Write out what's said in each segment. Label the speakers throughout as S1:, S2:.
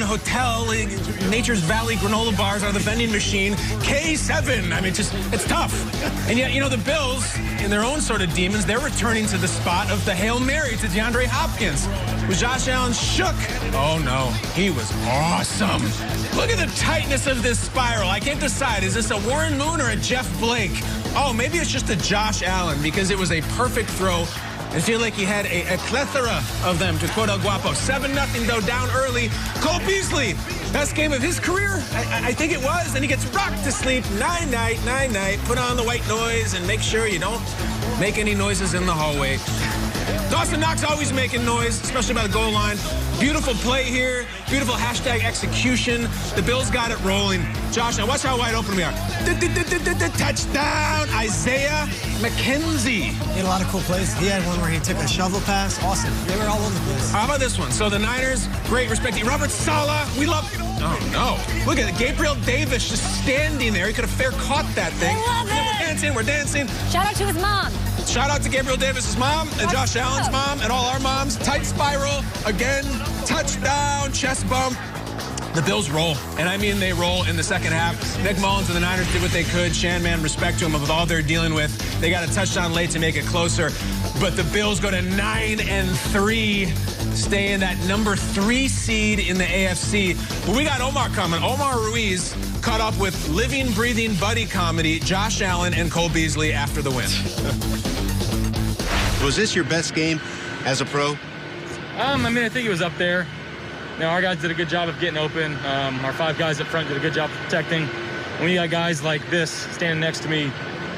S1: Hotel, Nature's Valley granola bars are the vending machine. K7, I mean, it's tough. And yet, you know, the Bills, in their own sort of demons, they're returning to the spot of the Hail Mary to DeAndre Hopkins. Was Josh Allen shook? Oh, no, he was awesome. Look at the tightness of this spiral. I can't decide, is this a Warren Moon or a Jeff Blake? Oh, maybe it's just a Josh Allen because it was a perfect throw. I feel like he had a plethora of them, to quote El Guapo. 7-0, though, down early. Cole Beasley, best game of his career? I think it was. And he gets rocked to sleep. Night. Put on the white noise and make sure you don't make any noises in the hallway. Dawson Knox always making noise, especially by the goal line. Beautiful play here. Beautiful hashtag execution. The Bills got it rolling. Josh, now watch how wide open we are. Touchdown, Isaiah McKenzie.
S2: He had a lot of cool plays. He had one where he took a shovel pass. Awesome. They were all over the place.
S1: How about this one? So the Niners, great respect. Robert Saleh, we love. Oh, no. Look at it. Gabriel Davis just standing there. He could have fair caught that thing.
S3: I love it.
S1: We're dancing.
S3: Shout out to his mom.
S1: Shout out to Gabriel Davis's mom and Josh Allen's mom and all our moms. Tight spiral. Again, touchdown, chest bump. The Bills roll, and I mean they roll in the second half. Nick Mullins and the Niners did what they could. Man, respect to them with all they're dealing with. They got a touchdown late to make it closer, but the Bills go to 9-3, stay in that number 3 seed in the AFC. But we got Omar coming. Omar Ruiz caught up with living, breathing buddy comedy, Josh Allen and Cole Beasley after the win.
S4: Was this your best game as a pro?
S5: I mean, I think it was up there. You know, our guys did a good job of getting open. Our 5 guys up front did a good job of protecting. When you got guys like this standing next to me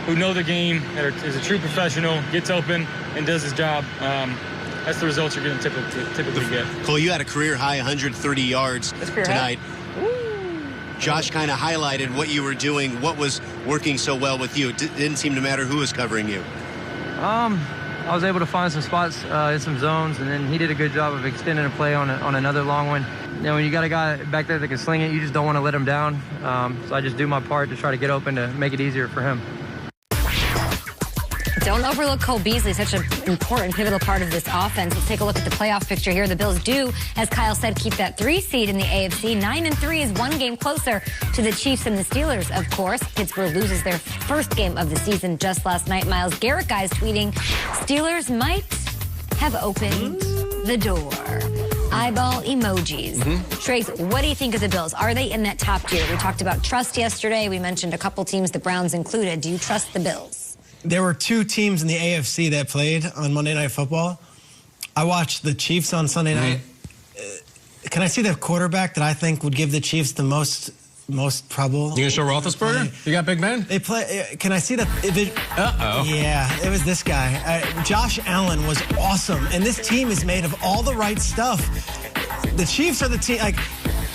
S5: who know the game, that is a true professional, gets open and does his job, that's the results you're going to typically get.
S4: Cole, you had a career-high 130 yards tonight. Josh kind of highlighted what you were doing, what was working so well with you. It didn't seem to matter who was covering you.
S6: I was able to find some spots in some zones, and then he did a good job of extending a play on another long one. You know, when you got a guy back there that can sling it, you just don't want to let him down. So I just do my part to try to get open to make it easier for him.
S3: Don't overlook Cole Beasley, such an important, pivotal part of this offense. Let's take a look at the playoff picture here. The Bills do, as Kyle said, keep that 3 seed in the AFC. 9-3 is 1 game closer to the Chiefs and the Steelers, of course. Pittsburgh loses their first game of the season just last night. Myles Garrett guys tweeting, Steelers might have opened the door. Eyeball emojis. Trace, what do you think of the Bills? Are they in that top tier? We talked about trust yesterday. We mentioned a couple teams, the Browns included. Do you trust the Bills?
S2: There were 2 teams in the AFC that played on Monday Night Football. I watched the Chiefs on Sunday night. Can I see the quarterback that I think would give the Chiefs the most trouble?
S1: You gonna show Roethlisberger? You got Big Ben?
S2: They play. Can I see the?
S1: Uh-oh.
S2: Yeah, it was this guy. Josh Allen was awesome, and this team is made of all the right stuff. The Chiefs are the team. Like,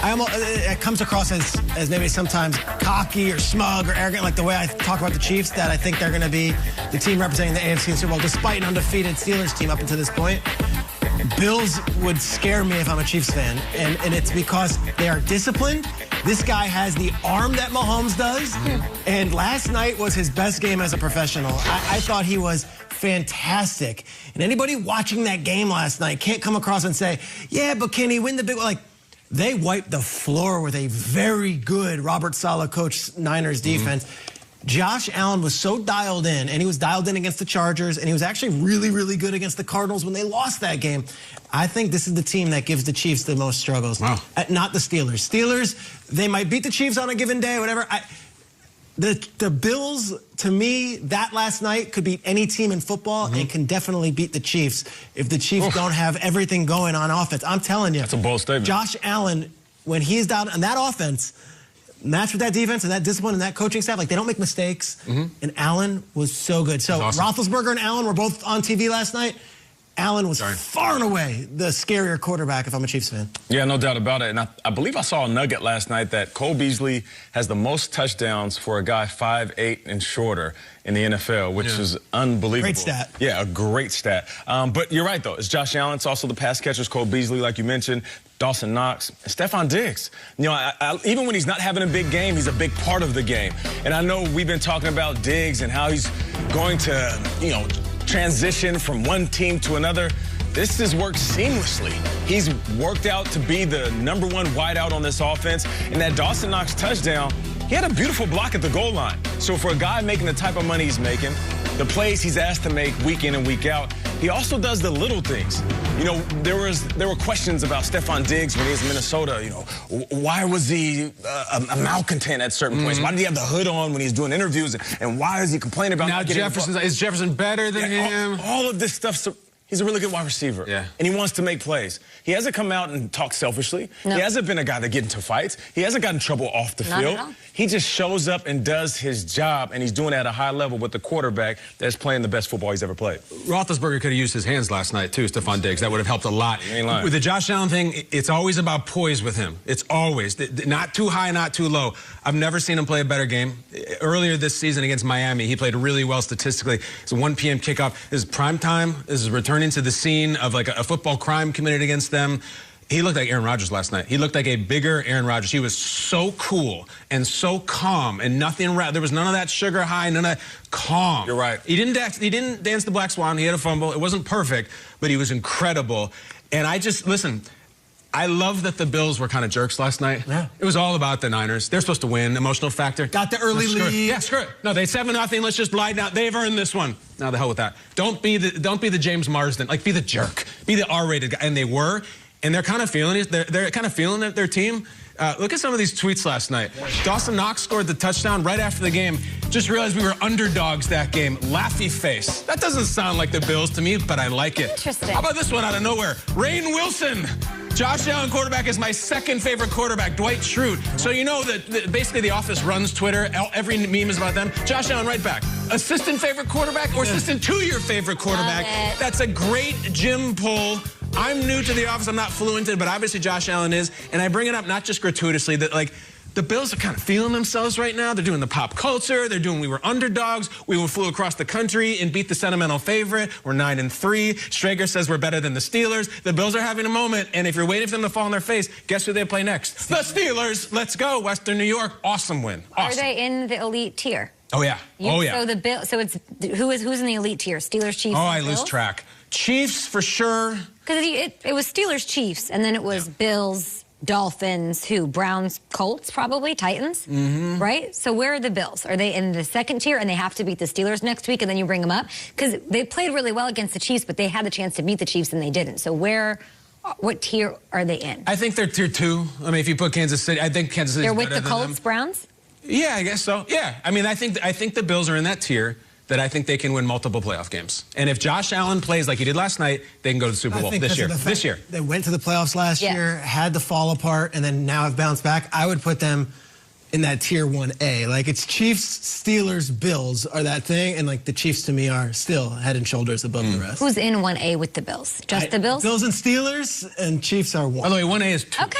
S2: it comes across as maybe sometimes cocky or smug or arrogant, like the way I talk about the Chiefs, that I think they're going to be the team representing the AFC Super Bowl, despite an undefeated Steelers team up until this point. Bills would scare me if I'm a Chiefs fan, and it's because they are disciplined. This guy has the arm that Mahomes does, and last night was his best game as a professional. I thought he was fantastic. And anybody watching that game last night can't come across and say, yeah, but can he win the big one? Like, they wiped the floor with a very good Robert Saleh coached Niners defense. Josh Allen was so dialed in, and he was dialed in against the Chargers, and he was actually really, really good against the Cardinals when they lost that game. I think this is the team that gives the Chiefs the most struggles, not the Steelers. Steelers, they might beat the Chiefs on a given day, whatever. The Bills, to me, that last night could beat any team in football and can definitely beat the Chiefs if the Chiefs don't have everything going on offense. I'm telling you.
S1: That's a bold statement.
S2: Josh Allen, when he's down on that offense, matched with that defense and that discipline and that coaching staff, like, they don't make mistakes. And Allen was so good. So Roethlisberger and Allen were both on TV last night. Allen was far and away the scarier quarterback if I'm a Chiefs fan.
S7: Yeah, no doubt about it. And I believe I saw a nugget last night that Cole Beasley has the most touchdowns for a guy 5'8" and shorter in the NFL, which is unbelievable.
S2: Great stat.
S7: Yeah, a great stat. But you're right, though. It's Josh Allen. It's also the pass catchers, Cole Beasley, like you mentioned, Dawson Knox, and Stephon Diggs. You know, even when he's not having a big game, he's a big part of the game. And I know we've been talking about Diggs and how he's going to, you know, transition from one team to another. this has worked seamlessly. He's worked out to be the #1 wideout on this offense. And that Dawson Knox touchdown, he had a beautiful block at the goal line. So for a guy making the type of money he's making, the plays he's asked to make week in and week out, he also does the little things. You know, there were questions about Stephon Diggs when he was in Minnesota. You know, why was he a malcontent at certain points? Why did he have the hood on when he's doing interviews? And why is he complaining about
S1: now is Jefferson better than him?
S7: All of this stuff. So he's a really good wide receiver.
S1: Yeah.
S7: And he wants to make plays. He hasn't come out and talked selfishly.
S3: No.
S7: He hasn't been a guy that get into fights. He hasn't gotten in trouble off the
S3: Not
S7: field.
S3: at all.
S7: He just shows up and does his job, and he's doing it at a high level with the quarterback that's playing the best football he's ever played.
S1: Roethlisberger could have used his hands last night, too, Stephon Diggs. That would have helped a lot.
S7: You ain't lying.
S1: With the Josh Allen thing, it's always about poise with him. It's always. Not too high, not too low. I've never seen him play a better game. Earlier this season against Miami, he played really well statistically. It's a 1 p.m. kickoff. This is prime time. This is returning to the scene of like a football crime committed against them. He looked like Aaron Rodgers last night. He looked like a bigger Aaron Rodgers. He was so cool and so calm and nothing. There was none of that sugar high, none of that calm.
S7: You're right.
S1: He didn't dance the Black Swan. He had a fumble. It wasn't perfect, but he was incredible. And listen, I love that the Bills were kind of jerks last night.
S2: Yeah.
S1: It was all about the Niners. They're supposed to win. Emotional factor.
S2: Got the early lead.
S1: Yeah, screw it. No, they 7-0. Let's just lie down. They've earned this one. Now the hell with that. Don't be the James Marsden. Like, be the jerk. Be the R-rated guy. And they were. And they're kind of feeling it. They're kind of feeling it, their team. Look at some of these tweets last night. Dawson Knox scored the touchdown right after the game. Just realized we were underdogs that game. Laughy face. That doesn't sound like the Bills to me, but I like it.
S3: Interesting.
S1: How about this one out of nowhere? Rainn Wilson. Josh Allen quarterback is my second favorite quarterback, Dwight Schrute. So you know that basically the office runs Twitter. Every meme is about them. Josh Allen right back. Assistant favorite quarterback or assistant to your favorite quarterback? That's a great Jim pull. I'm new to the office. I'm not fluent in it, but obviously Josh Allen is. And I bring it up not just gratuitously, that like the Bills are kind of feeling themselves right now. They're doing the pop culture. They're doing we were underdogs. We flew across the country and beat the sentimental favorite. We're 9-3. Strager says we're better than the Steelers. The Bills are having a moment. And if you're waiting for them to fall on their face, guess who they play next? The Steelers. Let's go. Western New York. Awesome win. Awesome.
S3: Are they in the elite tier?
S1: Oh, yeah. Oh, yeah.
S3: So it's who's in the elite tier? Steelers, Chiefs.
S1: Oh, I lose track. Chiefs for sure.
S3: Because it was Steelers, Chiefs, and then it was Bills, Dolphins, Browns, Colts, probably, Titans, right? So where are the Bills? Are they in the second tier and they have to beat the Steelers next week and then you bring them up? Because they played really well against the Chiefs, but they had the chance to beat the Chiefs and they didn't. So what tier are they in?
S1: I think they're tier 2. I mean, if you put Kansas City, I think Kansas City.
S3: They're with the Colts, Browns?
S1: Yeah, I guess so. Yeah, I mean, I think the Bills are in that tier that I think they can win multiple playoff games. And if Josh Allen plays like he did last night, they can go to the Super Bowl this year. This year.
S2: They went to the playoffs last year, had to fall apart, and then now have bounced back. I would put them in that tier 1A. Like, it's Chiefs, Steelers, Bills are that thing, and like the Chiefs to me are still head and shoulders above the rest.
S3: Who's in 1A with the Bills? Just the Bills?
S2: Bills and Steelers, and Chiefs are 1.
S1: By the way, 1A is 2.
S3: Okay.